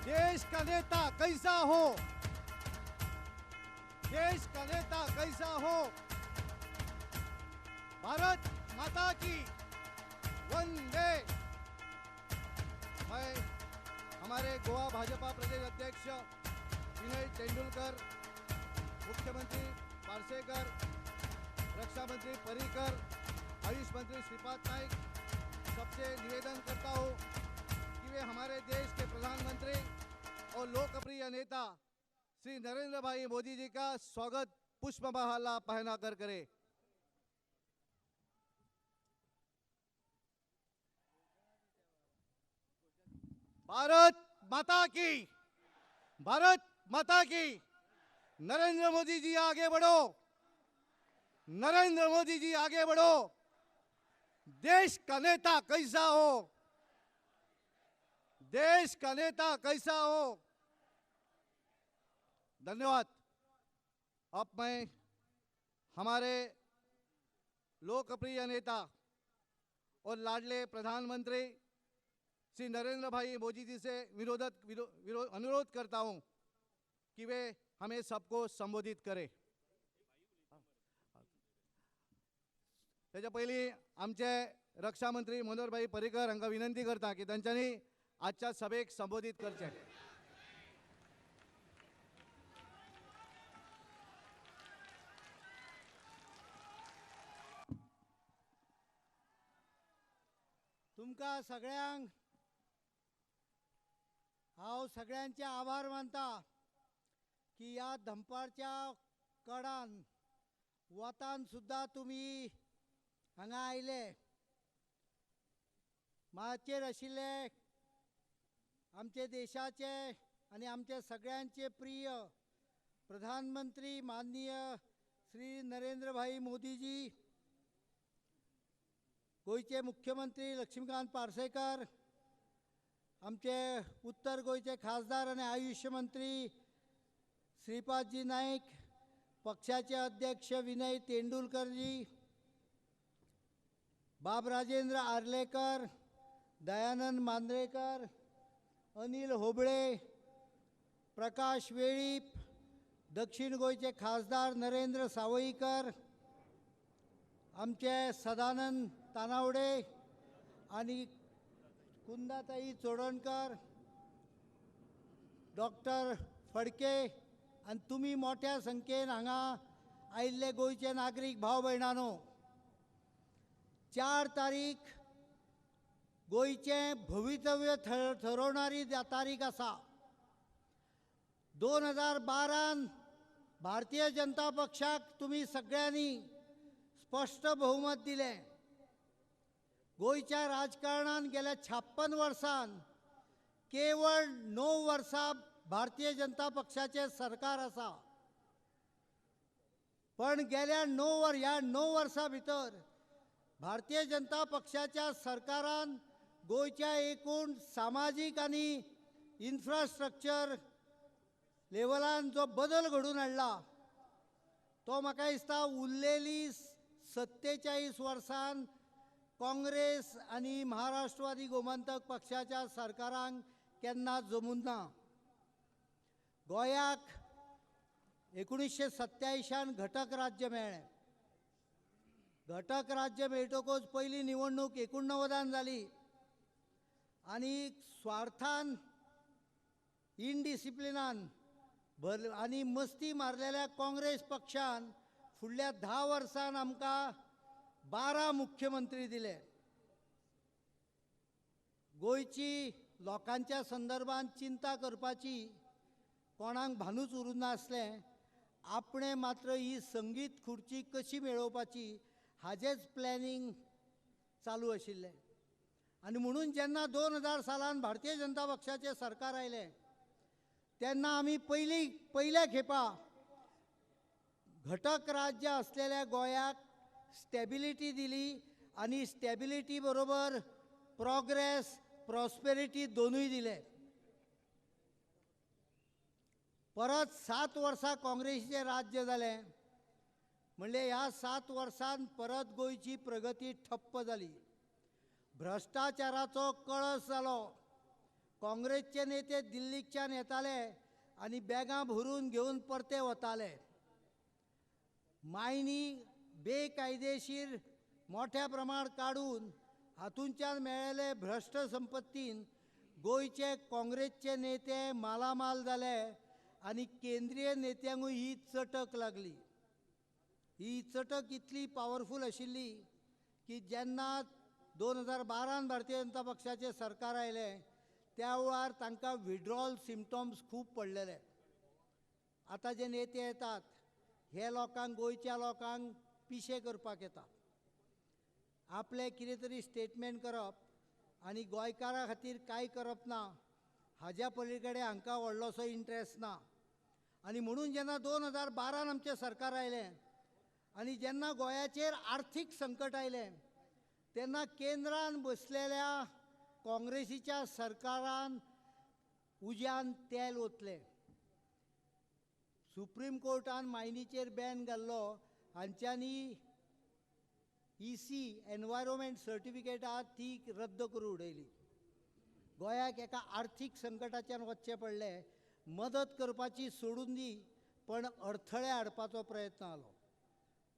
देश का नेता कैसा हो, देश का नेता कैसा हो। भारत माता की वंदे। मैं हमारे गोवा भाजपा प्रदेश अध्यक्ष विनय तेंदुलकर, मुख्यमंत्री पार्सेकर, रक्षा मंत्री पर्रिकर, आयुष मंत्री श्रीपाद नाइक सबसे निवेदन करता हूं कि वे हमारे देश के प्रधानमंत्री और लोकप्रिय नेता श्री नरेंद्र भाई मोदी जी का स्वागत पुष्पमाला पहनाकर करें। भारत माता की, भारत माता की। नरेंद्र मोदी जी आगे बढ़ो, नरेंद्र मोदी जी आगे बढ़ो। देश का नेता कैसा हो, देश का नेता कैसा हो। धन्यवाद। अब मैं हमारे लोकप्रिय नेता और लाडले प्रधानमंत्री श्री नरेंद्र भाई मोदी जी से अनुरोध करता हूं कि वे हमें सबको संबोधित करें। त्याच्या पयली आमचे रक्षा मंत्री मनोहर भाई पर्रिकर हांकां विनंती करता की तांच्यांनी आजच्या सभेक संबोधित करचें। तुमका सगळ्यांक हांव सगळ्यांचे आभार मानता की या दंपारच्या कडान वतान सुद्धा तुम्ही हांगा आयले। माचेर आशिल्ले आमचे देशाचे आणि आमचे सगळ्यांचे प्रिय प्रधानमंत्री माननीय श्री नरेंद्र भाई मोदी जी, गोयचे मुख्यमंत्री लक्ष्मीकांत पार्सेकर, आमचे उत्तर गोयचे खासदार आणि आयुष मंत्री श्रीपादजी नाईक, पक्षाचे अध्यक्ष विनय तेंडुलकरजी, बाब राजेंद्र आर्लेकर, दयानंद मांद्रेकर, अनिल होबळे, प्रकाश वेळीप, दक्षिण गोयचे खासदार नरेंद्र सावईकर, आमचे सदानंद तानावडे आणि कुंदाताई चोडणकर, डॉक्टर फडके आणि तुम्ही मोठ्या संख्येन हांगा आयिल्ले गोयचे नागरीक भाव भयणानो, 4 तारीख गोयचे भवितव्य ठरवणारी तारीख आसा। 2012 भारतीय जनता पक्षाक तुम्ही सगळ्यांनी स्पष्ट बहुमत दिले। गोयच्या राजकारणात गेल्या 56 वर्षां केवळ 9 वर्सां भारतीय जनता पक्षाचे सरकार आसा। पण गेल्या 9 वर्सां भितर भारतीय जनता पक्षाच्या सरकारान गोयच्या एकूण सामाजिक आणि इन्फ्रास्ट्रक्चर लेवलान जो बदल घडून हाडला तो म्हाका दिसता उरलेली 47 वर्सां काँग्रेस आणि महाराष्ट्रवादी गोमंतक पक्षाच्या सरकारांक केन्ना जमून ना। गोंयाक 1987 घटक राज्य मेळ्ळें। घटक राज्य मेळटकूच पयली निवडणूक 89 जाली आणि स्वार्थान, इनडिसिप्लिनान आणि मस्ती मारलेल्या काँग्रेस पक्षान फुडल्या 10 वर्सां आमकां 12 मुख्यमंत्री दिले। गोयची लोकांच्या संदर्भात चिंता करपाची कोणाक भानूच उरूं नासलें। आपणे मात्र ही संगीत खुर्ची कशी मेळोवपाची हाजेच प्लॅनिंग चालू आशिल्लें। आणि म्हणून जेन्ना 2000 सालान भारतीय जनता पक्षाचे सरकार आयले तेन्ना आमी पहिल्या खेपा घटक राज्य असलेल्या गोंयाक स्टॅबिलिटी दिली आणि स्टॅबिलिटी बरोबर प्रोग्रेस, प्रॉस्पेरिटी दोनूय दिले। परत 7 वर्सां काँग्रेसीचे राज्य जालें म्हणजे ह्या 7 वर्सांत परत गोयची प्रगती ठप्प जाली। भ्रष्टाचाराचो कळस जालो। काँग्रेसचे नेते दिल्लीच्यान येताले आणि बॅगां भरून घेऊन परते वताले. मायनी बेकायदेशीर मोठ्या प्रमाण काढून हातूंच्यान मेळिल्ले भ्रष्ट संपत्तीन गोंयचे काँग्रेसचे नेते मालामाल जाले आणि केंद्रीय नेत्यांकूय ही चटक लागली. ही चटक इतली पॉवरफूल आशिल्ली की जेन्ना 2012 भारतीय जनता पक्षाचे सरकार आयलें त्या वेळार तांकां विड्रॉल सिम्पटम्स खूब पडलेले. आतां जे नेते येतात हे लोकांक गोंयच्या लोकांक पिशे करपाक येता. आपले कितें तरी स्टेटमेंट करप आनी गोंयकारां खातीर कांय करप ना हाज्या पलीकडे हांकां व्हडलोसो इंट्रस्ट ना. आनी म्हणून जेन्ना 2012 आमचें सरकार आयलें आनी जेन्ना गोंयाचेर आर्थीक संकट आयलें तेन्ना केंद्रान बसलेल्या काँग्रेसीच्या सरकारान उज्यान तेल ओतलें. सुप्रीम कोर्टान मायनीचेर बॅन घाल्लो हांच्यांनी EC एनवायरमेंट सर्टिफिकेट आहा ती रद्द करून उडयली. गोंयाक एका आर्थीक संकटाच्यान वचचें पडलें. मदत करपाची सोडून दी पण अडथळे हाडपाचो प्रयत्न जालो.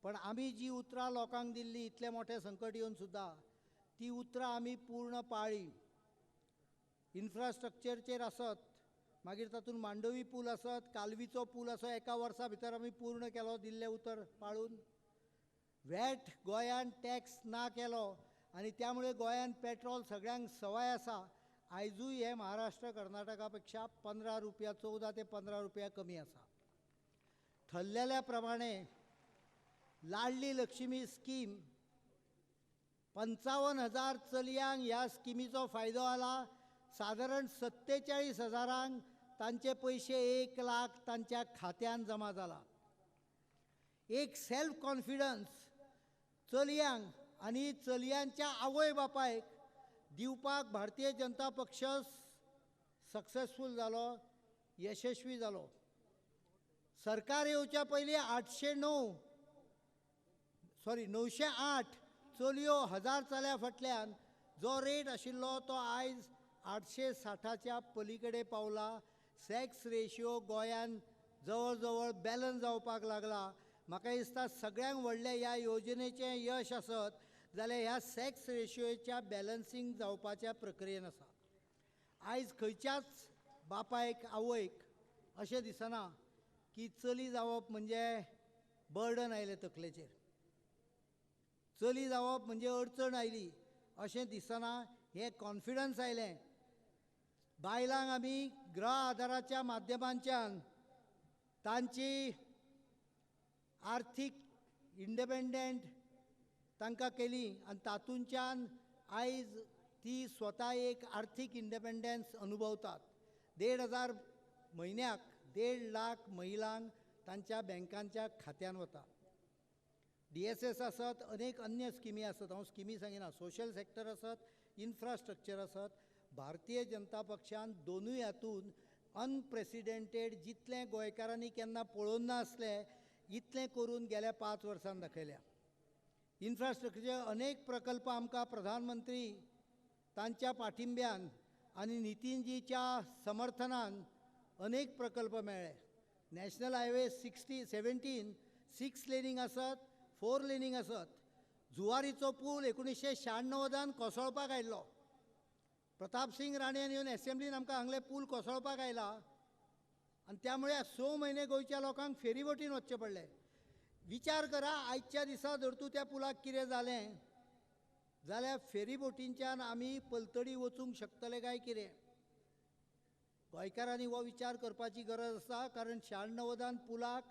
पण आमी जी उतरां लोकांक दिल्ली इतलें मोठें संकट येवन सुद्दां ती उतरां आमी पूर्ण पाळ्ळी. इन्फ्रास्ट्रक्चरचेर आसत, मागीर तातूंत मांडवी पूल आसत, कालवीचो पूल आसत, एका वर्सा भितर आमी पूर्ण केलो दिल्लें उतर पाळून. वॅट गोंयान टॅक्स ना केलो आनी त्यामुळे गोंयान पेट्रोल सगळ्यांक सवाय आसा. आयजूय हे महाराष्ट्र कर्नाटका पेक्षा 15 रुपया 14 ते 15 रुपया कमी आसा. ठरलेल्या प्रमाणे लाडली लक्ष्मी स्कीम 55,000 चलयांक ह्या स्किमीचो फायदो जाला. सादारण 47,000 तांचे पयशे 1 लाख तांच्या खात्यान जमा जाला. एक सेल्फ कॉन्फिडन्स चलयांक आनी चलयांच्या आवय बापायक दिवपाक भारतीय जनता पक्ष सक्सेसफूल जालो, यशस्वी जालो. सरकार येवच्या पयलीं 908 चलयो 1000 चल्या फाटल्यान जो रेट आशिल्लो तो आयज 860च्या पलीकडे पावला. सेक्स रेशियो गोंयान जवळ जवळ बॅलन्स जावपाक लागला. म्हाका दिसता सगळ्यांक व्हडलें ह्या योजनेचें यश आसत जाल्यार ह्या सेक्स रेशियोच्या बॅलन्सिंग जावपाच्या प्रक्रियेन आसा. आयज खंयच्याच बापायक आवयक अशें दिसना की चली जावप म्हणजे बर्डन आयलें तकलेचेर, चली जावप म्हणजे अडचण आयली अशें दिसना. हें कॉन्फिडन्स आयलें. बायलांक आमी गृह आदाराच्या माध्यमांच्यान तांची आर्थीक इंडिपेंडंट तांकां केली आनी तातूंतच्यान आयज ती स्वता एक आर्थीक इंडिपेंडन्स अनुभवतात. 1,500 म्हयन्याक 1.5 लाख महिलांक तांच्या बँकांच्या खात्यान वता. DSS आसत, अनेक अन्य स्किमी आसत. हांव स्किमी सांगिना, सोशल सॅक्टर आसत, इन्फ्रास्ट्रक्चर आसत. भारतीय जनता पक्षान दोनूय हातून अनप्रेसिडेंटेड जितलें गोंयकारांनी केन्ना पळोवन नासलें इतलें करून गेल्या 5 वर्सांत दाखयल्या. इन्फ्रास्ट्रक्चर अनेक प्रकल्प आमकां प्रधानमंत्री तांच्या पाठिंब्यान आनी नितीनजीच्या समर्थनान अनेक प्रकल्प मेळ्ळे. नॅशनल हायवे 17 6 लेनींग आसत, 4 लेनींग आसत. जुवारीचो पूल 1996 कोसळपाक आयिल्लो. प्रताप सिंग राणेन येवन एसेंब्लीन आमकां हांगले पूल कोसळपाक आयला आनी त्यामुळे 6 म्हयने गोंयच्या लोकांक फेरीबोटीन वचचें पडलें. विचार करा, आयच्या दिसा जर तूं त्या पुलाक कितें जालें जाल्यार फेरीबोटींच्यान आमी पलतडी वचूंक शकतले काय कितें? गोंयकारांनी हो विचार करपाची गरज आसा. कारण 96 पुलाक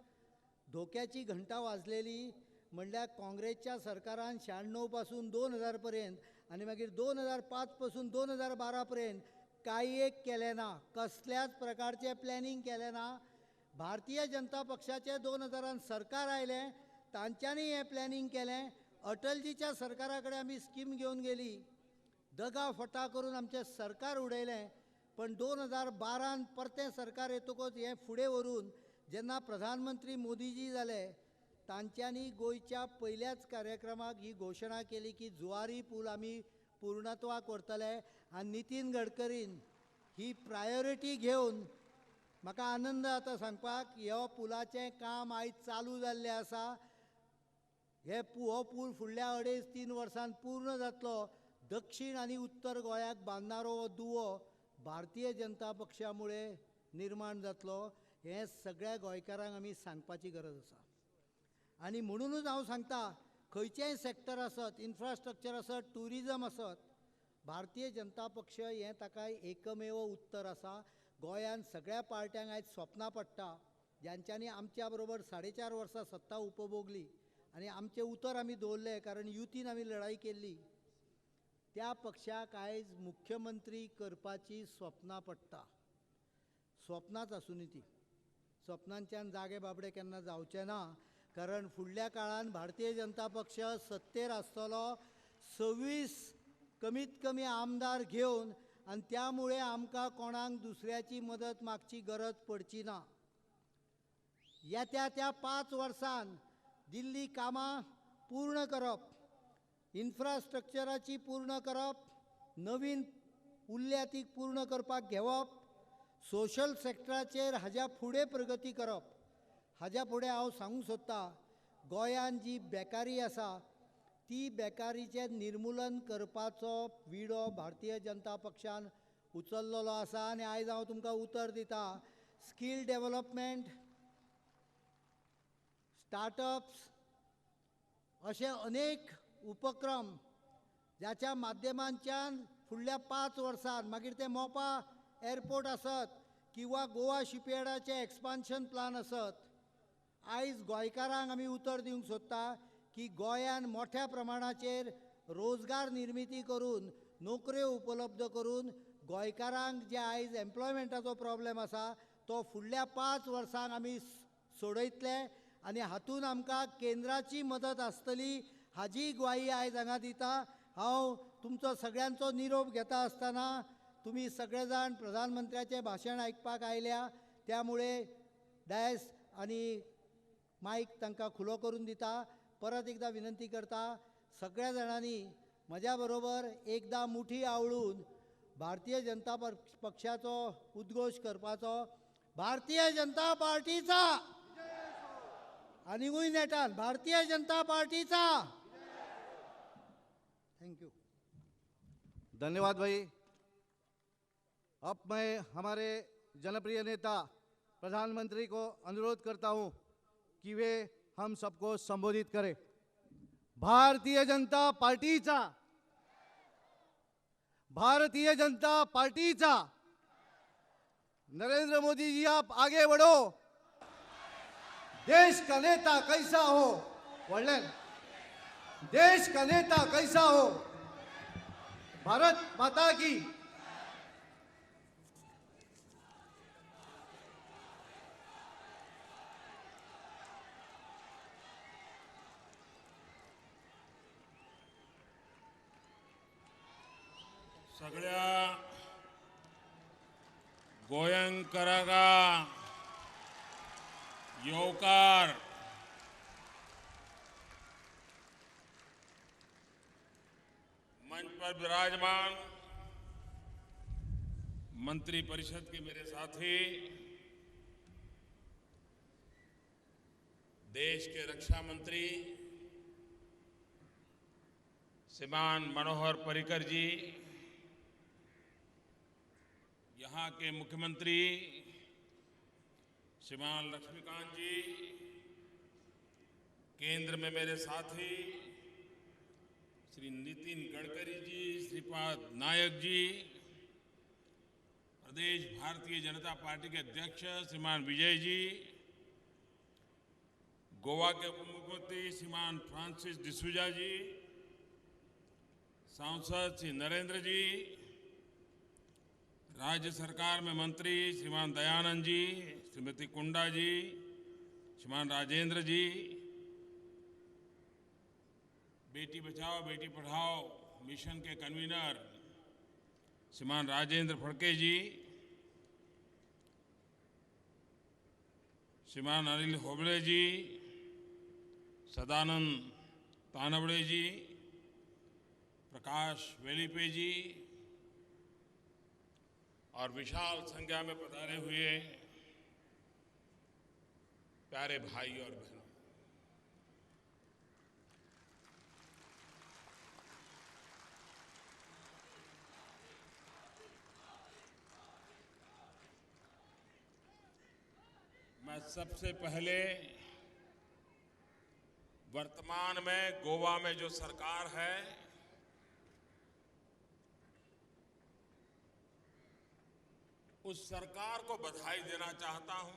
धोक्याची घंटा वाजलेली म्हणल्यार काँग्रेसच्या सरकारान 96 पासून 2000 पर्यंत आनी मागीर 2005 पासून 2012 पर्यंत कांय एक केलें ना. कसल्याच प्रकारचें प्लॅनिंग केलें ना. भारतीय जनता पक्षाचें 2000 सरकार आयलें, तांच्यांनी हें प्लॅनिंग केलें. अटलजीच्या सरकारा कडेन आमी स्कीम घेवन गेली, दगा फटा करून आमचें सरकार उडयलें. पण 2012 परतें सरकार येतकच हें फुडें व्हरून जेन्ना प्रधानमंत्री मोदीजी जाले तांच्यांनी गोंयच्या पयल्याच कार्यक्रमाक ही घोशणा केली की जुवारी पूल आमी पूर्णत्वाक व्हरतले. आनी नितीन गडकरीन ही प्रायोरिटी घेवन म्हाका आनंद जाता सांगपाक ह्यो पुलाचें काम आयज चालू जाल्लें आसा. हो पूल फुडल्या 2.5-3 वर्सांत पूर्ण जातलो. दक्षिण आनी उत्तर गोंयाक बांदणारो हो दुवो भारतीय जनता पक्षामुळे निर्माण जातलो. हें सगळ्या गोंयकारांक आमी सांगपाची गरज आसा. आनी म्हणूनच हांव सांगता, खंयचेंय सॅक्टर आसत, इन्फ्रास्ट्रक्चर आसत, टुरिजम आसत, भारतीय जनता पक्ष हें ताका एकमेव उत्तर आसा. गोंयांत सगळ्या पार्ट्यांक आयज स्वप्नां पडटा, ज्यांच्यांनी आमच्या बरोबर 4.5 वर्सां सत्ता उपभोगली आनी आमचें उतर आमी दवरलें, कारण युतीन आमी लढाई केल्ली. त्या पक्षाक आयज मुख्यमंत्री करपाची स्वप्नां पडटा. स्वप्नांच आसूं ती. स्वप्नांच्यान जागे बाबडे केन्ना जावचे ना, कारण फुडल्या काळान भारतीय जनता पक्ष सत्तेर आसतलो. 26 कमीत कमी आमदार घेवन, आनी त्यामुळे आमकां कोणाक दुसऱ्याची मदत मागची गरज पडची ना. येत्या त्या 5 वर्सांत दिल्ली कामां पूर्ण करप, इन्फ्रास्ट्रक्चराची पूर्ण करप, नवीन उरल्या ती पूर्ण करपाक घेवप, सोशल सॅक्टराचेर हाज्या फुडें प्रगती करप. हाज्या फुडें हांव सांगूंक सोदतां, गोंयांत जी बेकारी आसा ती बेकारीचें निर्मुलन करपाचो विडो भारतीय जनता पक्षान उचल्लेलो आसा. आनी आयज हांव तुमकां उतर दितां. स्कील डेव्हलपमेंट, स्टार्टअप्स अशे अनेक उपक्रम ज्याच्या माध्यमांच्यान फुडल्या 5 वर्सांत, मागीर ते मोपा एअरपोर्ट आसत किंवा गोवा शिपयार्डाचे एक्सपान्शन प्लान आसत, आयज गोंयकारांक आमी उतर दिवंक सोदता की गोंयांत मोठ्या प्रमाणाचेर रोजगार निर्मिती करून, नोकऱ्यो उपलब्ध करून गोंयकारांक जे आयज एम्प्लॉयमेंटाचो प्रॉब्लेम आसा तो फुडल्या 5 वर्सांक आमी सोडयतले. आनी हातूंत आमकां केंद्राची मदत आसतली हाजी ग्वाही आयज हांगा दिता. हांव तुमचो सगळ्यांचो निरोप घेता आसतना तुमी सगळे जाण प्रधानमंत्र्याचें भाशण आयकपाक आयल्या, त्यामुळे डायस आनी मायक तांकां खुलो करून दिता. परत एकदां विनंती करता, सगळ्या जाणांनी म्हज्या बरोबर एकदां मुठी आवळून भारतीय जनता पक्षाचो उद्घोश करपाचो. भारतीय जनता पार्टीचा आनीकूय नेटान भारतीय जनता पार्टीचा. Thank you. धन्यवाद भाई. अब मैं हमारे जनप्रिय नेता प्रधानमंत्री को अनुरोध करता हूं कि वे हम सबको संबोधित करें. भारतीय जनता पार्टीचा, भारतीय जनता पार्टीचा. नरेंद्र मोदी जी, आप आगे बढ़ो. देश का नेता कैसा हो, वडलेन, देश का नेता कैसा हो. भारत माता की. सगळ्या गोयंकरांका येवकार. मंच पर विराजमान मंत्री परिषद के मेरे साथी, देश के रक्षा मंत्री श्रीमान मनोहर पर्रिकर जी, यहाँ के मुख्यमंत्री श्रीमान लक्ष्मीकांत जी, केंद्र में मेरे साथी श्री नितिन गडकरी जी, श्रीपाद नायक जी, प्रदेश भारतीय जनता पार्टी के अध्यक्ष श्रीमान विजय जी, गोवा के उप मुख्यमंत्री श्रीमान फ्रांसिस डिसूजा जी, सांसद श्री नरेंद्र जी, राज्य सरकार में मंत्री श्रीमान दयानंद जी, श्रीमती कुंडा जी, श्रीमान राजेंद्र जी, बेटी बचाओ बेटी पढ़ाओ मिशन के कन्वीनर श्रीमान राजेंद्र फड़के जी, श्रीमान अनिल होबळे जी, सदानंद तानवड़े जी, प्रकाश वेलीपे जी, और विशाल संख्या में पधारे हुए प्यारे भाई और बहनों, मैं सबसे पहले वर्तमान में गोवा में जो सरकार है उस सरकार को बधाई देना चाहता हूं,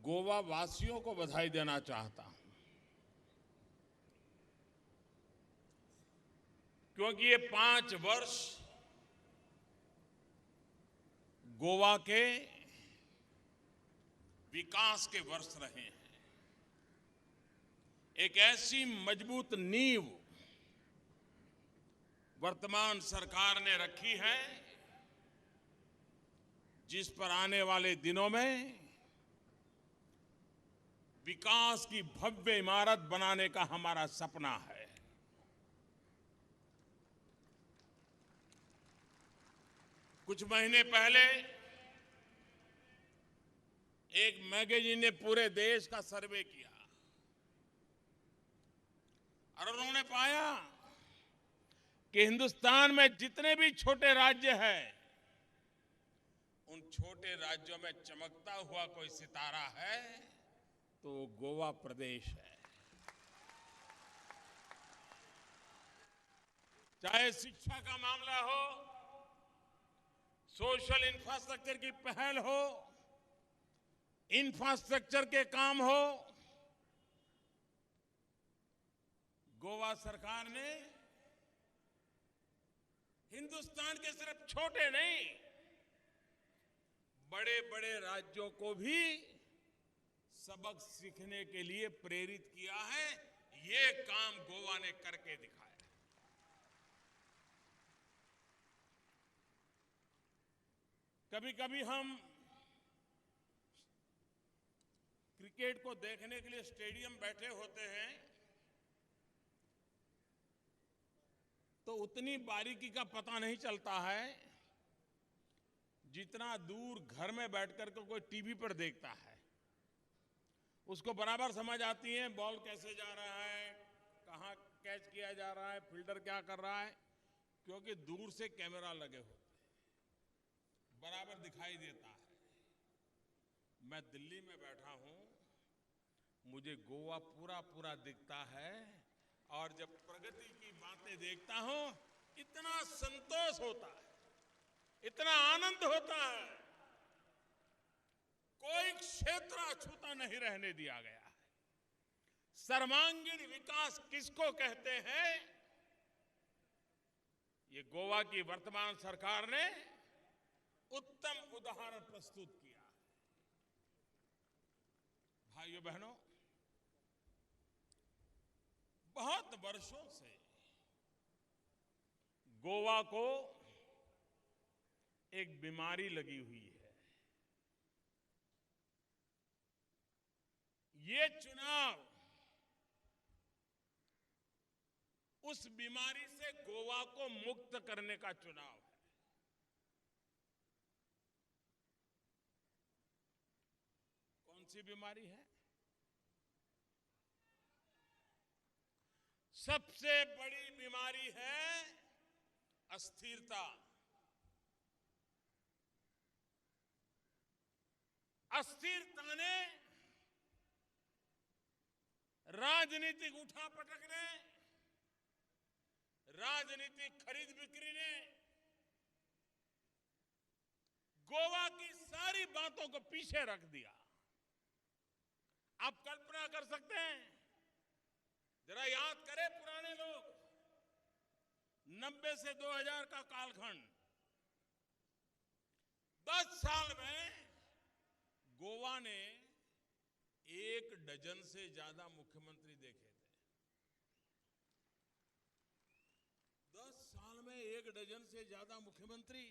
गोवा वासियों को बधाई देना चाहता हूं, क्योंकि ये 5 वर्ष गोवा के विकास के वर्ष रहे हैं। एक ऐसी मजबूत नींव वर्तमान सरकार ने रखी है जिस पर आने वाले दिनों में विकास की भव्य इमारत बनाने का हमारा सपना है। कुछ महीने पहले एक मैगजीन ने पूरे देश का सर्वे किया और उन्होंने पाया कि हिंदुस्तान में जितने भी छोटे राज्य हैं, उन छोटे राज्यों में चमकता हुआ कोई सितारा है तो गोवा प्रदेश है। चाहे शिक्षा का मामला हो, सोशल इंफ्रास्ट्रक्चर की पहल हो, इंफ्रास्ट्रक्चर के काम हो, गोवा सरकार ने हिंदुस्तान के सिर्फ छोटे नहीं, बड़े बड़े राज्यों को भी सबक सीखने के लिए प्रेरित किया है। ये काम गोवा ने करके दिखाया। कभी कभी हम क्रिकेट को देखने के लिए स्टेडियम बैठे होते हैं तो उतनी बारीकी का पता नहीं चलता है जितना दूर घर में बैठकर के कोई टीवी पर देखता है। उसको बराबर समझ आती है बॉल कैसे जा रहा है, कहां कैच किया जा रहा है, फील्डर क्या कर रहा है, क्योंकि दूर से कैमरा लगे होते हैं, बराबर दिखाई देता है। मैं दिल्ली में बैठा हूं, मुझे गोवा पूरा पूरा दिखता है और जब प्रगति की बातें देखता हूं इतना संतोष होता है, इतना आनंद होता है। कोई क्षेत्र अछूता नहीं रहने दिया गया है। सर्वांगीण विकास किसको कहते हैं, ये गोवा की वर्तमान सरकार ने उत्तम उदाहरण प्रस्तुत किया। भाइयों बहनों, बहुत वर्षों से गोवा को एक बीमारी लगी हुई है। ये चुनाव उस बीमारी से गोवा को मुक्त करने का चुनाव है। कौन सी बीमारी है? सबसे बड़ी बीमारी है अस्थिरता। अस्थिरता ने राजनीतिक उठापटक ने, राजनीतिक खरीद बिक्री ने गोवा की सारी बातों को पीछे रख दिया। आप कल्पना कर सकते हैं, जरा याद करें पुराने लोग, 90 से 2000 का कालखंड, 10 साल में गोवा ने 1 डजन से ज्यादा मुख्यमंत्री देखे थे। 10 साल में 1 डजन से ज्यादा मुख्यमंत्री,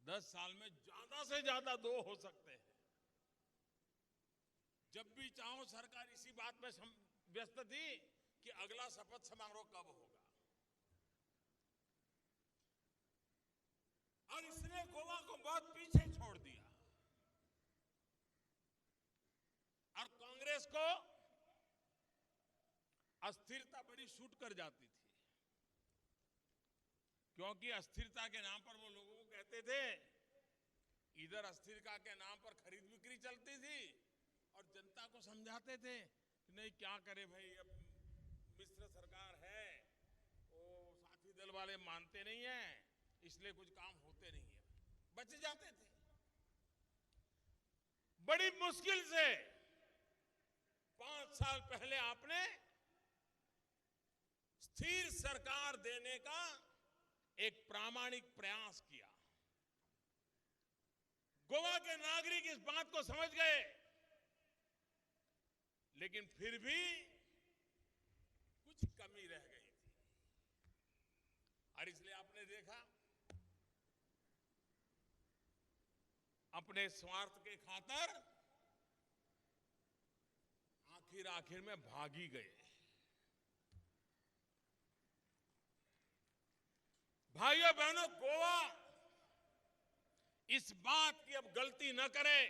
10 साल में ज्यादा से ज्यादा 2 हो सकते हैं। जब भी चाहो सरकार इसी बात में व्यस्त थी कि अगला शपथ समारोह कब होगा। प्रदेश को अस्थिरता बड़ी सूट कर जाती थी, क्योंकि अस्थिरता के नाम पर वो लोगों को कहते थे, इधर अस्थिरता के नाम पर खरीद बिक्री चलती थी और जनता को समझाते थे कि नहीं क्या करे भाई, अब मिश्र सरकार है, वो साथी दल वाले मानते नहीं हैं, इसलिए कुछ काम होते नहीं है, बच जाते थे। बड़ी मुश्किल से 5 साल पहले आपने स्थिर सरकार देने का एक प्रामाणिक प्रयास किया। गोवा के नागरिक इस बात को समझ गए, लेकिन फिर भी कुछ कमी रह गई थी, और इसलिए आपने देखा अपने स्वार्थ के खातिर आखिर में भाग ही गए। भाइयों बहनों, गोवा इस बात की अब गलती न करे,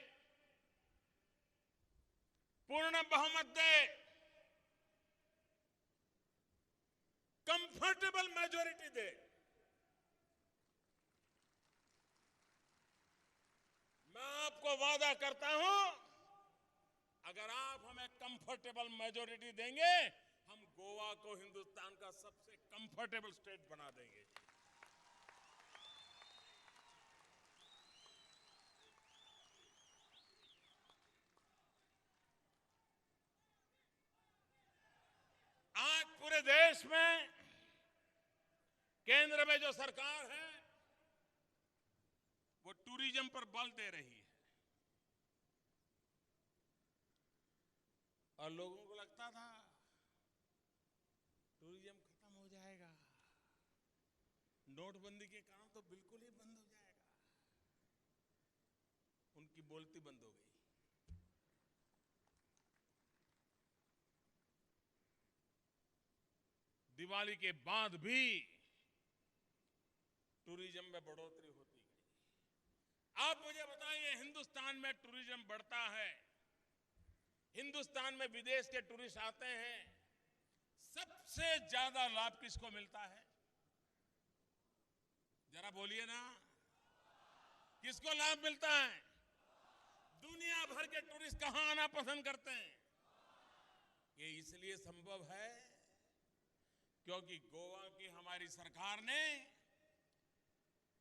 पूर्ण बहुमत दे, कंफर्टेबल मेजॉरिटी दे। मैं आपको वादा करता हूं, अगर आप हमें कंफर्टेबल मेजॉरिटी देंगे, हम गोवा को हिंदुस्तान का सबसे कंफर्टेबल स्टेट बना देंगे। आज पूरे देश में केंद्र में जो सरकार है वो टूरिज्म पर बल दे रही है, और लोगों को लगता था टूरिज्म खत्म हो जाएगा, नोटबंदी के कारण तो बिल्कुल ही बंद हो जाएगा। उनकी बोलती बंद हो गई। दिवाली के बाद भी टूरिज्म में बढ़ोतरी होती गई। आप मुझे बताइए, हिंदुस्तान में टूरिज्म बढ़ता है, हिंदुस्तान में विदेश के टूरिस्ट आते हैं, सबसे ज्यादा लाभ किसको मिलता है? जरा बोलिए ना, किसको लाभ मिलता है? दुनिया भर के टूरिस्ट कहां आना पसंद करते हैं? ये इसलिए संभव है क्योंकि गोवा की हमारी सरकार ने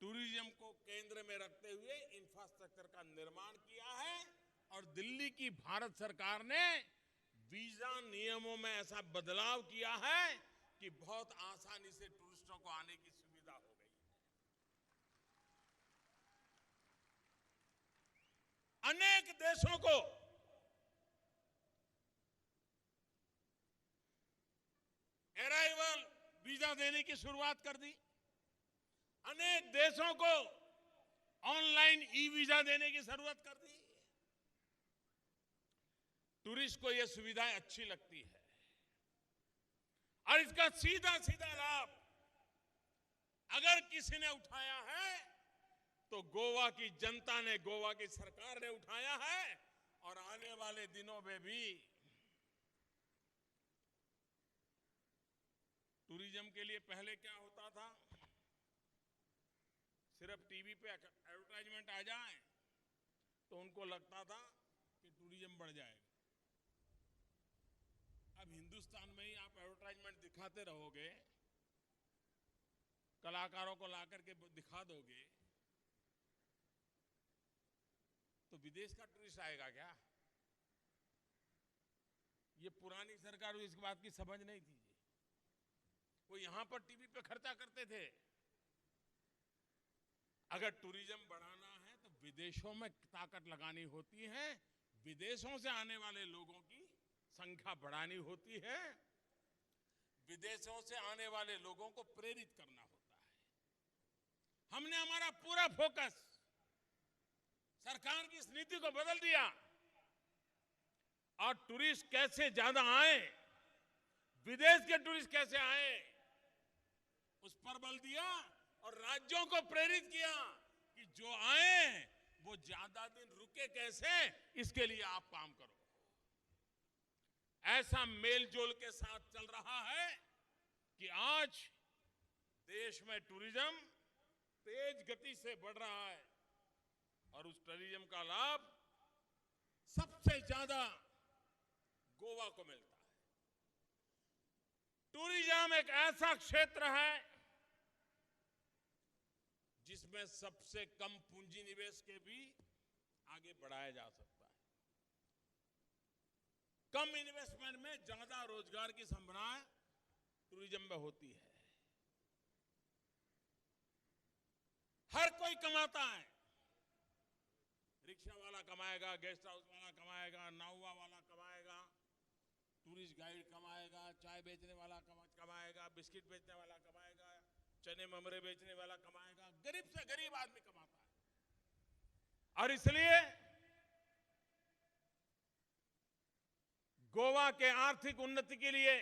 टूरिज्म को केंद्र में रखते हुए इंफ्रास्ट्रक्चर का निर्माण किया है, और दिल्ली की भारत सरकार ने वीजा नियमों में ऐसा बदलाव किया है कि बहुत आसानी से टूरिस्टों को आने की सुविधा हो गई। अनेक देशों को अराइवल वीजा देने की शुरुआत कर दी, अनेक देशों को ऑनलाइन ई वीजा देने की जरूरत कर दी। टूरिस्ट को यह सुविधाएं अच्छी लगती है, और इसका सीधा सीधा लाभ अगर किसी ने उठाया है तो गोवा की जनता ने, गोवा की सरकार ने उठाया है, और आने वाले दिनों में भी टूरिज्म के लिए पहले क्या होता था, सिर्फ टीवी पे एडवर्टाइजमेंट आ जाए तो उनको लगता था कि टूरिज्म बढ़ जाएगा। अब हिंदुस्तान में ही आप एडवर्टाइजमेंट दिखाते रहोगे, कलाकारों को लाकर के दिखा दोगे, तो विदेश का टूरिस्ट आएगा क्या? ये पुरानी सरकार को इस बात की समझ नहीं थी। वो यहां पर टीवी पे खर्चा करते थे। अगर टूरिज्म बढ़ाना है तो विदेशों में ताकत लगानी होती है, विदेशों से आने वाले लोगों की संख्या बढ़ानी होती है, विदेशों से आने वाले लोगों को प्रेरित करना होता है। हमने हमारा पूरा फोकस सरकार की इस नीति को बदल दिया, और टूरिस्ट कैसे ज्यादा आए, विदेश के टूरिस्ट कैसे आए, उस पर बल दिया, और राज्यों को प्रेरित किया कि जो आए वो ज्यादा दिन रुके कैसे, इसके लिए आप काम करो। ऐसा मेलजोल के साथ चल रहा है कि आज देश में टूरिज्म तेज गति से बढ़ रहा है और उस टूरिज्म का लाभ सबसे ज्यादा गोवा को मिलता है। टूरिज्म एक ऐसा क्षेत्र है जिसमें सबसे कम पूंजी निवेश के भी आगे बढ़ाया जा सकता है। कम इन्वेस्टमेंट में ज्यादा रोजगार की संभावना टूरिज्म में होती है। हर कोई कमाता है। रिक्शा वाला कमाएगा, गेस्ट हाउस वाला कमाएगा, नाउवा वाला कमाएगा, टूरिस्ट गाइड कमाएगा, चाय बेचने वाला कमाएगा, बिस्किट बेचने वाला कमाएगा, चने ममरे बेचने वाला कमाएगा, गरीब से गरीब आदमी कमाता है। और इसलिए गोवा के आर्थिक उन्नति के लिए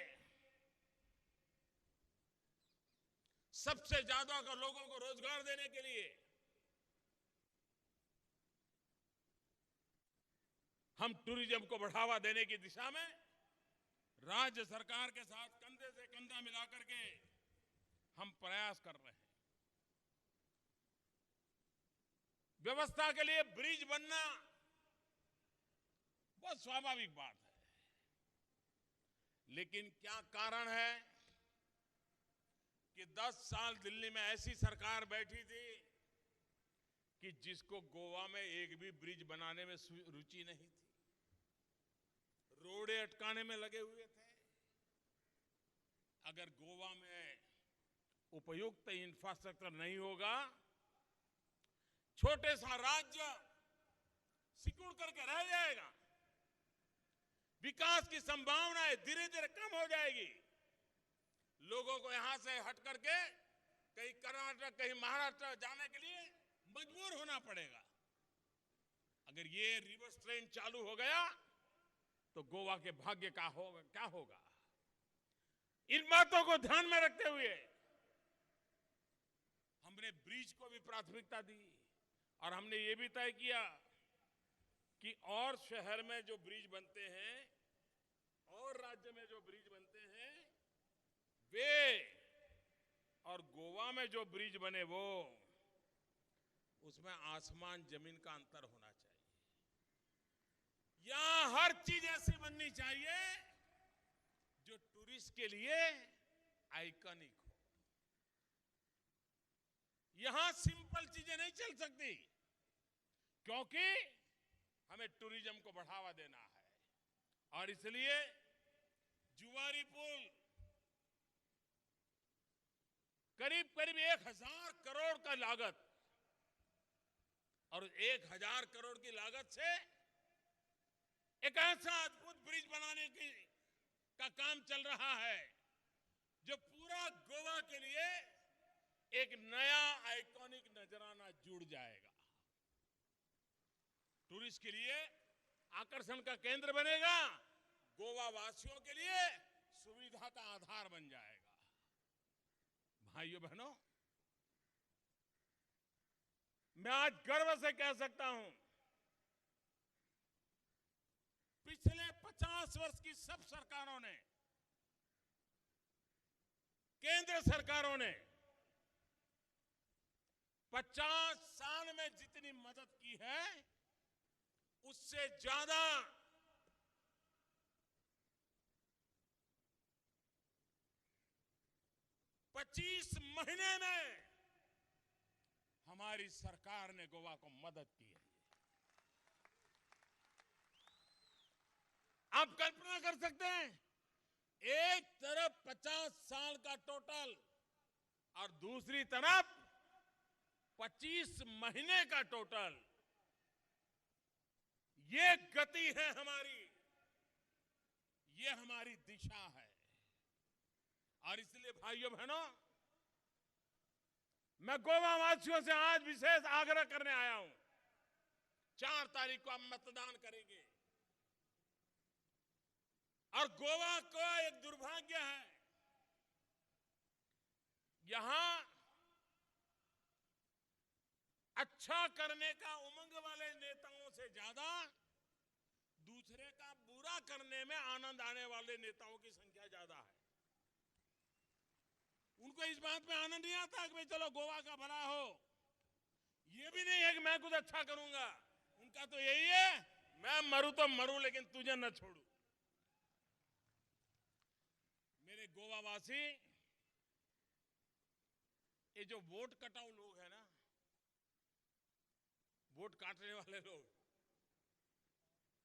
सबसे ज्यादा लोगों को रोजगार देने के लिए हम टूरिज्म को बढ़ावा देने की दिशा में राज्य सरकार के साथ कंधे से कंधा मिलाकर के हम प्रयास कर रहे हैं। व्यवस्था के लिए ब्रिज बनना बहुत स्वाभाविक बात है, लेकिन क्या कारण है कि 10 साल दिल्ली में ऐसी सरकार बैठी थी कि जिसको गोवा में एक भी ब्रिज बनाने में रुचि नहीं थी, रोडे अटकाने में लगे हुए थे। अगर गोवा में उपयुक्त इंफ्रास्ट्रक्चर नहीं होगा, छोटे सा राज्य सिकुड़ करके रह जाएगा, विकास की संभावनाएं धीरे धीरे कम हो जाएगी। लोगों को यहां से हट करके कहीं कर्नाटक, कहीं महाराष्ट्र जाने के लिए मजबूर होना पड़ेगा। अगर ये रिवर्स ट्रेन चालू हो गया तो गोवा के भाग्य का होगा, क्या होगा? इन बातों को ध्यान में रखते हुए हमने ब्रिज को भी प्राथमिकता दी और हमने ये भी तय किया कि और शहर में जो ब्रिज बनते हैं और राज्य में जो ब्रिज बनते हैं वे, और गोवा में जो ब्रिज बने वो, उसमें आसमान जमीन का अंतर होना चाहिए। यहां हर चीज ऐसी बननी चाहिए जो टूरिस्ट के लिए आइकॉनिक हो। यहां सिंपल चीजें नहीं चल सकती, क्योंकि हमें टूरिज्म को बढ़ावा देना है। और इसलिए जुवारी पुल करीब करीब 1000 करोड़ का लागत, और 1000 करोड़ की लागत से एक ऐसा अद्भुत ब्रिज बनाने का काम चल रहा है जो पूरा गोवा के लिए एक नया आइकॉनिक नजराना जुड़ जाएगा। टूरिस्ट के लिए आकर्षण का केंद्र बनेगा, गोवा वासियों के लिए सुविधा का आधार बन जाएगा। भाइयों बहनों, मैं आज गर्व से कह सकता हूं, पिछले 50 वर्ष की सब सरकारों ने, केंद्र सरकारों ने 50 साल में जितनी मदद की है उससे ज्यादा पच्चीस महीने में हमारी सरकार ने गोवा को मदद की है। आप कल्पना कर सकते हैं, एक तरफ 50 साल का टोटल और दूसरी तरफ 25 महीने का टोटल। ये गति है हमारी, ये हमारी दिशा है। और इसलिए भाइयों बहनों, मैं गोवा वासियों से आज विशेष आग्रह करने आया हूं। 4 तारीख को हम मतदान करेंगे और गोवा को एक दुर्भाग्य है, यहां अच्छा करने का उमंग वाले नेताओं से ज्यादा दूसरे का बुरा करने में आनंद आने वाले नेताओं की संख्या ज्यादा है। उनको इस बात में आनंद नहीं आता कि भाई चलो गोवा का भला हो, ये भी नहीं है कि मैं कुछ अच्छा करूंगा। उनका तो यही है, मैं मरूं तो मरूं लेकिन तुझे न छोड़ू। मेरे गोवा वासी, ये जो वोट कटाऊ लोग हैं ना, वोट काटने वाले लोग,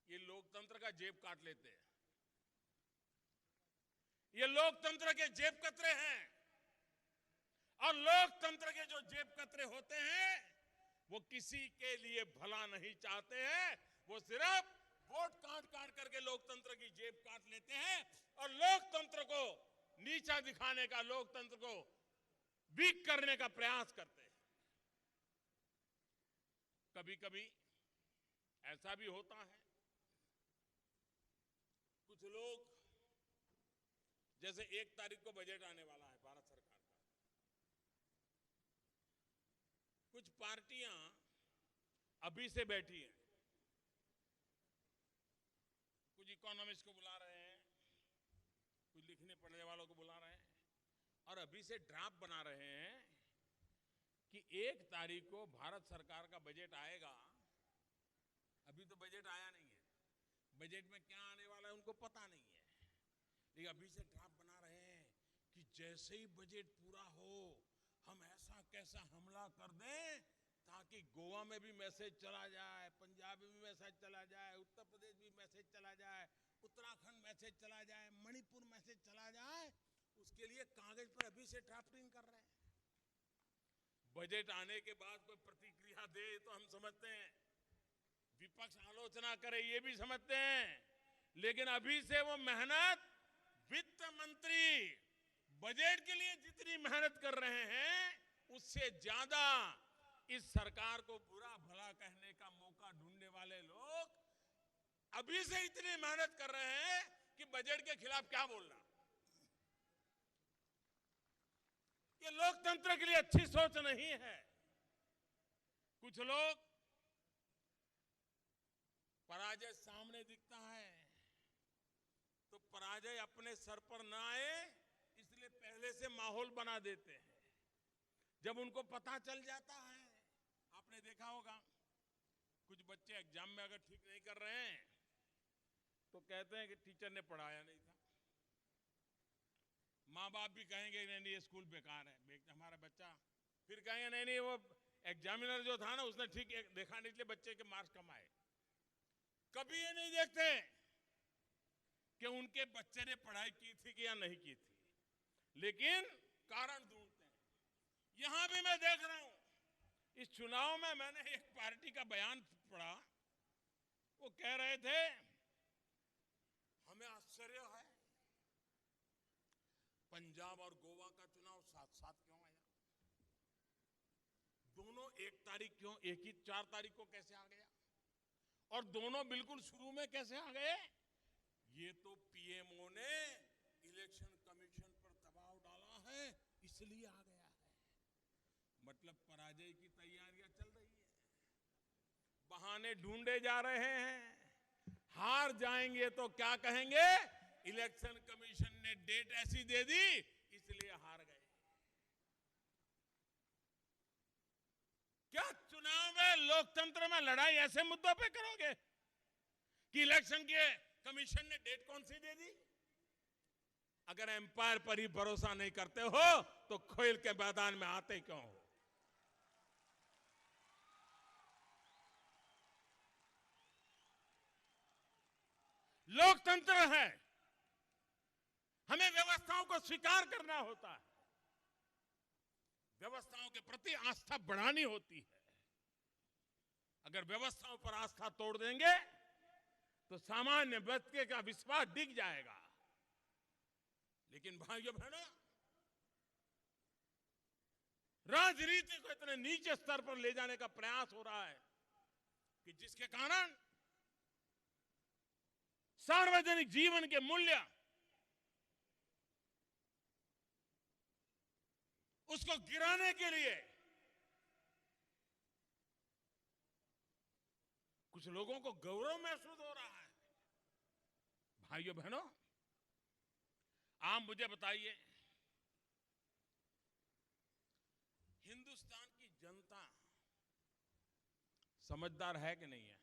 ये लोकतंत्र का जेब काट लेते हैं। ये लोकतंत्र के जेब कतरे हैं, और लोकतंत्र के जो जेब कतरे होते हैं वो किसी के लिए भला नहीं चाहते हैं। वो सिर्फ वोट काट काट करके लोकतंत्र की जेब काट लेते हैं और लोकतंत्र को नीचा दिखाने का, लोकतंत्र को वीक करने का प्रयास करते हैं। कभी कभी ऐसा भी होता है, कुछ लोग, जैसे 1 तारीख को बजट आने वाला है भारत सरकार का, कुछ पार्टियां अभी से बैठी हैं, कुछ इकोनॉमिस्ट को बुला रहे हैं, कुछ लिखने पढ़ने वालों को बुला रहे हैं, और अभी से ड्राफ्ट बना रहे हैं कि 1 तारीख को भारत सरकार का बजट आएगा। अभी तो बजट आया नहीं है, बजट में क्या आने वाला है उनको पता नहीं है, लेकिन अभी से ड्राफ्ट बना रहे हैं कि जैसे ही बजट पूरा हो हम ऐसा कैसा हमला कर दें ताकि गोवा में भी मैसेज चला जाए, पंजाब में भी मैसेज चला जाए, उत्तर प्रदेश भी मैसेज चला जाए, उत्तराखंड मैसेज चला जाए, मणिपुर मैसेज चला जाए। उसके लिए कागज पर अभी से ड्राफ्टिंग कर रहे हैं। बजट आने के बाद कोई प्रतिक्रिया दे तो हम समझते हैं, विपक्ष आलोचना करे ये भी समझते हैं, लेकिन अभी से वो मेहनत, वित्त मंत्री बजट के लिए जितनी मेहनत कर रहे हैं उससे ज्यादा इस सरकार को बुरा भला कहने का मौका ढूंढने वाले लोग अभी से इतनी मेहनत कर रहे हैं कि बजट के खिलाफ क्या बोलना। ये लोकतंत्र के लिए अच्छी सोच नहीं है। कुछ लोग, पराजय सामने दिखता है तो पराजय अपने सर पर ना आए इसलिए पहले से माहौल बना देते हैं। जब उनको पता चल जाता है, आपने देखा होगा कुछ बच्चे एग्जाम में अगर ठीक नहीं कर रहे हैं तो कहते हैं कि टीचर ने पढ़ाया नहीं था। माँ बाप भी कहेंगे नहीं नहीं ये स्कूल बेकार है, हमारा बच्चा, फिर कहेंगे नहीं नहीं वो एग्जामिनर जो था ना उसने ठीक देखा नहीं इसलिए बच्चे के मार्क्स कम आए। कभी ये नहीं देखते कि उनके बच्चे ने पढ़ाई की थी कि या नहीं की थी, लेकिन कारण ढूंढते हैं। यहां भी मैं देख रहा हूं, इस चुनाव में मैंने एक पार्टी का बयान पढ़ा, वो कह रहे थे हमें आश्चर्य है पंजाब और गोवा का चुनाव साथ साथ क्यों आया, दोनों 1 तारीख क्यों, एक ही 4 तारीख को कैसे आ गया, और दोनों बिल्कुल शुरू में कैसे आ गए। ये तो पीएमओ ने इलेक्शन कमीशन पर दबाव डाला है इसलिए आ गया है। मतलब पराजय की तैयारियां चल रही है, बहाने ढूंढे जा रहे हैं। हार जाएंगे तो क्या कहेंगे, इलेक्शन कमीशन ने डेट ऐसी दे दी इसलिए हार गए। क्या चुनाव में, लोकतंत्र में लड़ाई ऐसे मुद्दों पे करोगे कि इलेक्शन के कमीशन ने डेट कौन सी दे दी? अगर एम्पायर पर ही भरोसा नहीं करते हो तो खेल के मैदान में आते क्यों हो? लोकतंत्र है, हमें व्यवस्थाओं को स्वीकार करना होता है, व्यवस्थाओं के प्रति आस्था बढ़ानी होती है। अगर व्यवस्थाओं पर आस्था तोड़ देंगे तो सामान्य व्यक्ति का विश्वास डिग जाएगा। लेकिन भाइयों बहनों, राजनीति को इतने नीचे स्तर पर ले जाने का प्रयास हो रहा है कि जिसके कारण सार्वजनिक जीवन के मूल्य, उसको गिराने के लिए कुछ लोगों को गौरव महसूस हो रहा है। भाइयों बहनों, आप मुझे बताइए, हिंदुस्तान की जनता समझदार है कि नहीं है?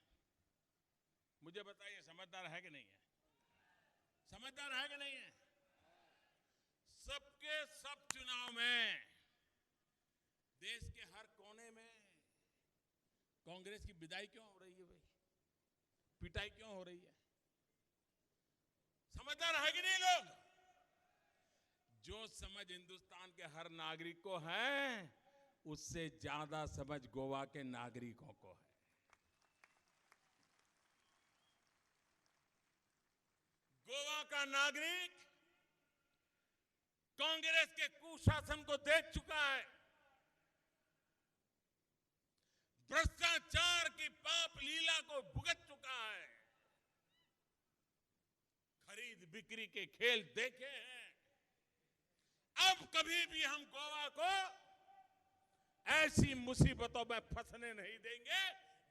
मुझे बताइए, समझदार है कि नहीं है? समझदार है कि नहीं है? सबके सब चुनाव में देश के हर कोने में कांग्रेस की विदाई क्यों हो रही है भाई? पिटाई क्यों हो रही है? समझदार है कि नहीं लोग? जो समझ हिंदुस्तान के हर नागरिक को है, उससे ज्यादा समझ गोवा के नागरिकों को है। गोवा का नागरिक कांग्रेस के कुशासन को देख चुका है, भ्रष्टाचार की पाप लीला को भुगत चुका है, खरीद बिक्री के खेल देखे हैं। अब कभी भी हम गोवा को ऐसी मुसीबतों में फंसने नहीं देंगे।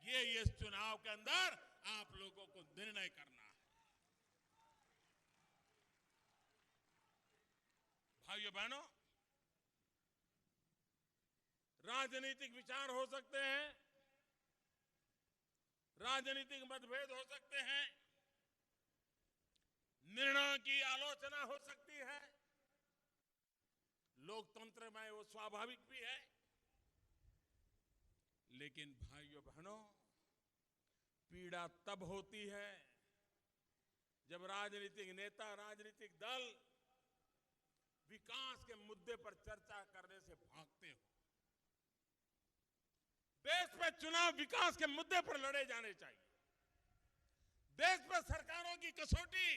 ये इस चुनाव के अंदर आप लोगों को निर्णय करना है। भाइयों बहनों, राजनीतिक विचार हो सकते हैं, राजनीतिक मतभेद हो सकते हैं, निर्णय की आलोचना हो सकती है, लोकतंत्र में वो स्वाभाविक भी है। लेकिन भाइयों बहनों, पीड़ा तब होती है जब राजनीतिक नेता, राजनीतिक दल विकास के मुद्दे पर चर्चा करने से भागते हो। देश में चुनाव विकास के मुद्दे पर लड़े जाने चाहिए। देश में सरकारों की कसौटी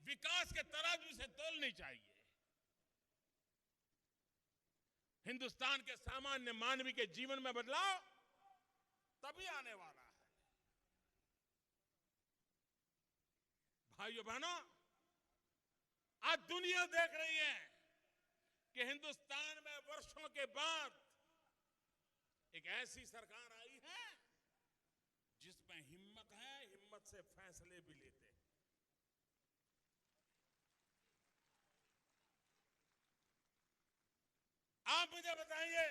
विकास के तराजू से तोलनी चाहिए। हिंदुस्तान के सामान्य मानवी के जीवन में बदलाव तभी आने वाला है। भाइयों बहनों, आज दुनिया देख रही है कि हिंदुस्तान में वर्षों के बाद एक ऐसी सरकार आई है जिसमें हिम्मत है, हिम्मत से फैसले भी लेते हैं। आप मुझे बताइए,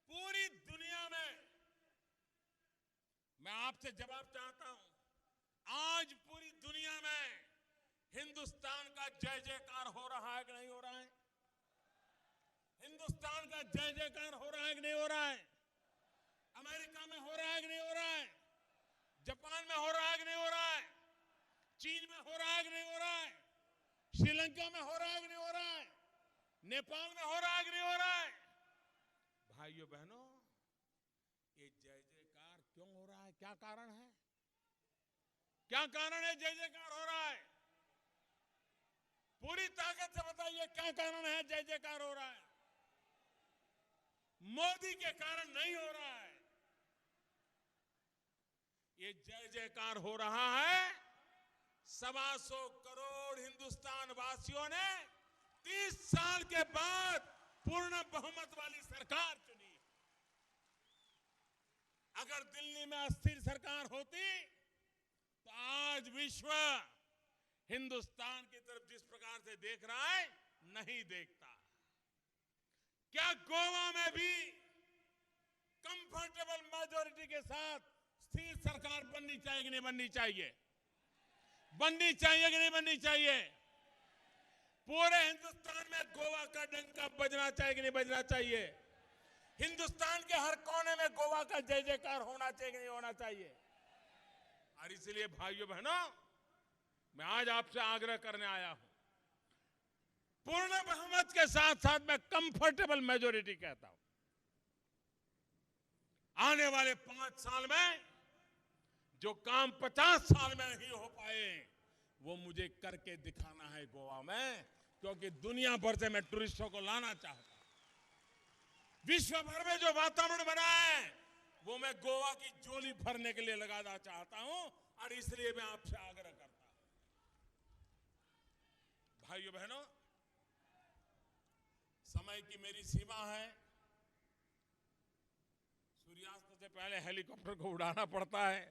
पूरी दुनिया में, मैं आपसे जवाब चाहता हूं, आज पूरी दुनिया में हिंदुस्तान का जय जयकार हो रहा है कि नहीं हो रहा है? हिंदुस्तान का जय जयकार हो रहा है कि नहीं हो रहा है? अमेरिका में हो रहा है कि नहीं हो रहा है? जापान में हो रहा है कि नहीं हो रहा है? चीन में हो रहा है कि नहीं हो रहा है? श्रीलंका में हो रहा है कि नहीं हो रहा है? नेपाल में हो रहा है कि नहीं हो रहा है? भाइयों बहनों, ये जय जयकार क्यों हो रहा है? क्या कारण है? क्या कारण है जय जयकार हो रहा है? पूरी ताकत से बताइए, क्या कारण है जय जयकार हो रहा है? मोदी के कारण नहीं हो रहा है। ये जय जयकार हो रहा है 125 करोड़ हिंदुस्तान वासियों ने 30 साल के बाद पूर्ण बहुमत वाली सरकार चुनी। अगर दिल्ली में अस्थिर सरकार होती तो आज विश्व हिंदुस्तान की तरफ जिस प्रकार से देख रहा है, नहीं देखता। क्या गोवा में भी कंफर्टेबल मेजॉरिटी के साथ स्थिर सरकार बननी चाहिए कि नहीं बननी चाहिए? बननी चाहिए कि नहीं बननी चाहिए? पूरे हिंदुस्तान में गोवा का डंका बजना चाहिए कि नहीं बजना चाहिए? हिंदुस्तान के हर कोने में गोवा का जय जयकार होना चाहिए कि नहीं होना चाहिए? और इसलिए भाइयों बहनों, मैं आज आपसे आग्रह करने आया हूं, पूर्ण बहुमत के साथ साथ मैं कंफर्टेबल मेजॉरिटी कहता हूं। आने वाले 5 साल में जो काम 50 साल में नहीं हो पाए, वो मुझे करके दिखाना है गोवा में, क्योंकि दुनिया भर से मैं टूरिस्टों को लाना चाहता हूं। विश्व भर में जो वातावरण बना है, वो मैं गोवा की झोली भरने के लिए लगाना चाहता हूं, और इसलिए मैं आपसे आग्रह करता हूं। भाइयों बहनों, समय की मेरी सीमा है। सूर्यास्त से पहले हेलीकॉप्टर को उड़ाना पड़ता है,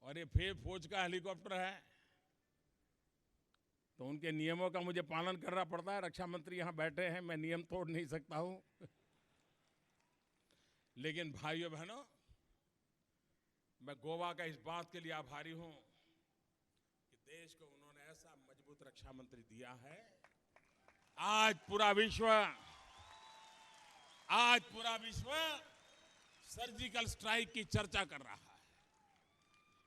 और ये फिर फौज का हेलीकॉप्टर है, तो उनके नियमों का मुझे पालन करना पड़ता है। रक्षा मंत्री यहाँ बैठे हैं, मैं नियम तोड़ नहीं सकता हूं। लेकिन भाइयों बहनों, मैं गोवा का इस बात के लिए आभारी हूं कि देश को उन्होंने ऐसा मजबूत रक्षा मंत्री दिया है। आज पूरा विश्व सर्जिकल स्ट्राइक की चर्चा कर रहा है।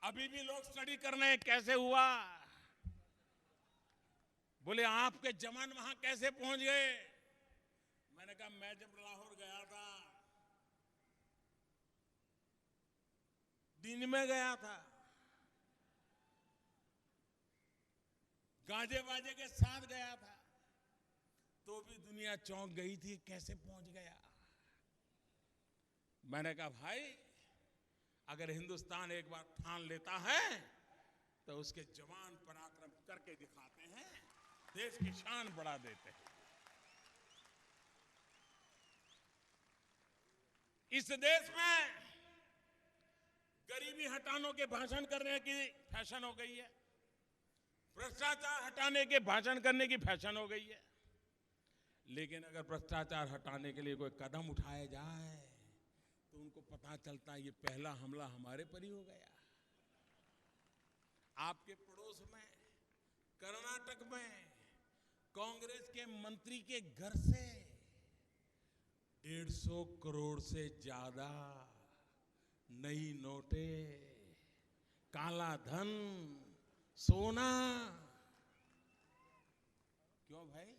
अभी भी लोग स्टडी कर रहे हैं कैसे हुआ। बोले आपके जवान वहां कैसे पहुंच गए। मैंने कहा मैं जब लाहौर गया था, दिन में गया था, गाजे बाजे के साथ गया था, तो भी दुनिया चौंक गई थी कैसे पहुंच गया। मैंने कहा भाई, अगर हिंदुस्तान एक बार ठान लेता है तो उसके जवान पराक्रम करके दिखाते हैं, देश की शान बढ़ा देते हैं। इस देश में गरीबी हटाने के भाषण करने की फैशन हो गई है, भ्रष्टाचार हटाने के भाषण करने की फैशन हो गई है। लेकिन अगर भ्रष्टाचार हटाने के लिए कोई कदम उठाया जाए तो उनको पता चलता है ये पहला हमला हमारे पर ही हो गया। आपके पड़ोस में कर्नाटक में कांग्रेस के मंत्री के घर से 150 करोड़ से ज्यादा नई नोटें, काला धन, सोना। क्यों भाई?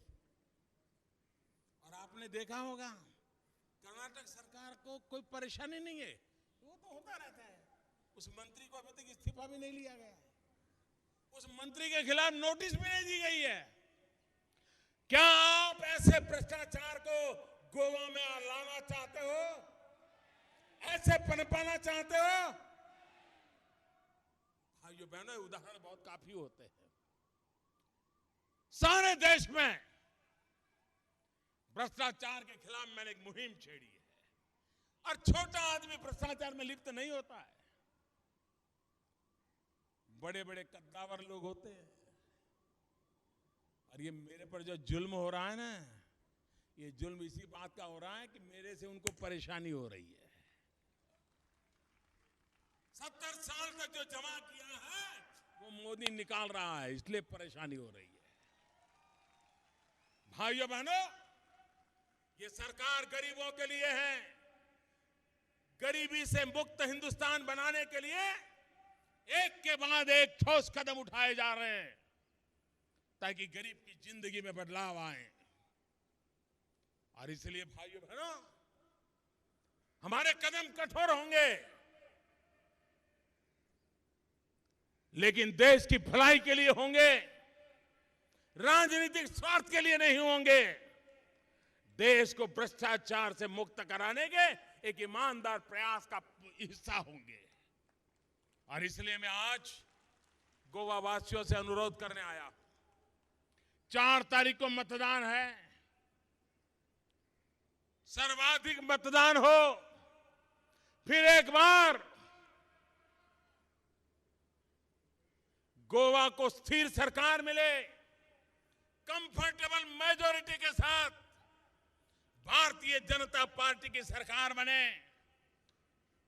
और आपने देखा होगा कर्नाटक सरकार को कोई परेशानी नहीं है, वो तो होता रहता है। उस मंत्री को अभी तक इस्तीफा भी नहीं लिया गया, उस मंत्री के खिलाफ नोटिस भी नहीं दी गई है। क्या आप ऐसे भ्रष्टाचार को गोवा में लाना चाहते हो? ऐसे पनपाना चाहते हो? भाइयों बहनों, उदाहरण बहुत काफी होते हैं। सारे देश में भ्रष्टाचार के खिलाफ मैंने एक मुहिम छेड़ी है, और छोटा आदमी भ्रष्टाचार में लिप्त नहीं होता है। बड़े बड़े कद्दावर लोग होते हैं, और ये मेरे पर जो जुल्म हो रहा है ना, ये जुल्म इसी बात का हो रहा है कि मेरे से उनको परेशानी हो रही है। 70 साल तक जो जमा किया है वो मोदी निकाल रहा है, इसलिए परेशानी हो रही है। भाइयों बहनों, ये सरकार गरीबों के लिए है। गरीबी से मुक्त हिंदुस्तान बनाने के लिए एक के बाद एक ठोस कदम उठाए जा रहे हैं, ताकि गरीब की जिंदगी में बदलाव आए। और इसलिए भाइयों बहनों, हमारे कदम कठोर होंगे, लेकिन देश की भलाई के लिए होंगे, राजनीतिक स्वार्थ के लिए नहीं होंगे। देश को भ्रष्टाचार से मुक्त कराने के एक ईमानदार प्रयास का हिस्सा होंगे। और इसलिए मैं आज गोवा वासियों से अनुरोध करने आया हूं। 4 तारीख को मतदान है, सर्वाधिक मतदान हो, फिर एक बार गोवा को स्थिर सरकार मिले, कंफर्टेबल मेजॉरिटी के साथ भारतीय जनता पार्टी की सरकार बने,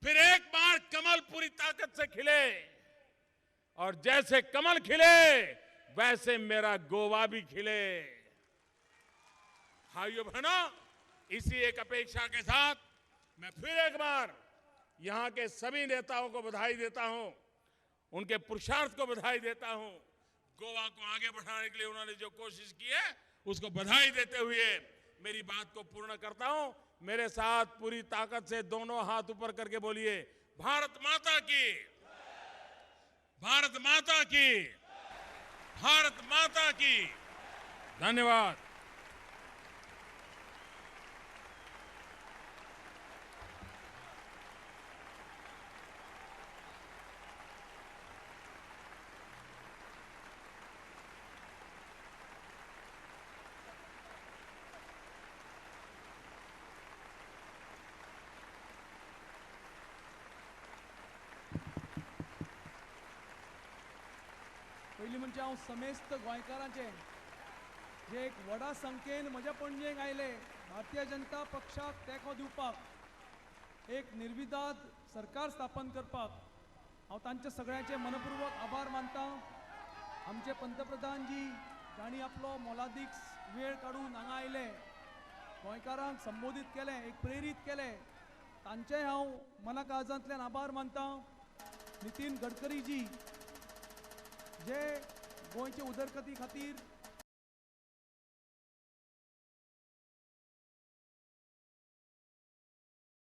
फिर एक बार कमल पूरी ताकत से खिले, और जैसे कमल खिले वैसे मेरा गोवा भी खिले। भाइयों बहनों, इसी एक अपेक्षा के साथ मैं फिर एक बार यहां के सभी नेताओं को बधाई देता हूं, उनके पुरुषार्थ को बधाई देता हूं। गोवा को आगे बढ़ाने के लिए उन्होंने जो कोशिश की है उसको बधाई देते हुए मेरी बात को पूर्ण करता हूं। मेरे साथ पूरी ताकत से दोनों हाथ ऊपर करके बोलिए, भारत माता की, भारत माता की, भारत माता की। धन्यवाद। पयलीं म्हणजे हांव समेस्त गोंयकारांचे जे एक व्हडा संख्येन म्हज्या पणजेक आयले भारतीय जनता पक्षाक तेंको दिवपाक एक निर्विवाद सरकार स्थापन करपाक हांव तांचे सगळ्यांचे मनपूर्वक आभार मानतां. आमचे पंतप्रधान जी जाणी आपलो मोलादीक वेळ काडून हांगा आयले गोंयकारांक संबोधीत केलें एक प्रेरीत केलें तांचेय हांव मनाकाळजांतल्यान आभार मानतां. नितीन गडकरी जी जे गोंयचे उदरगती खातीर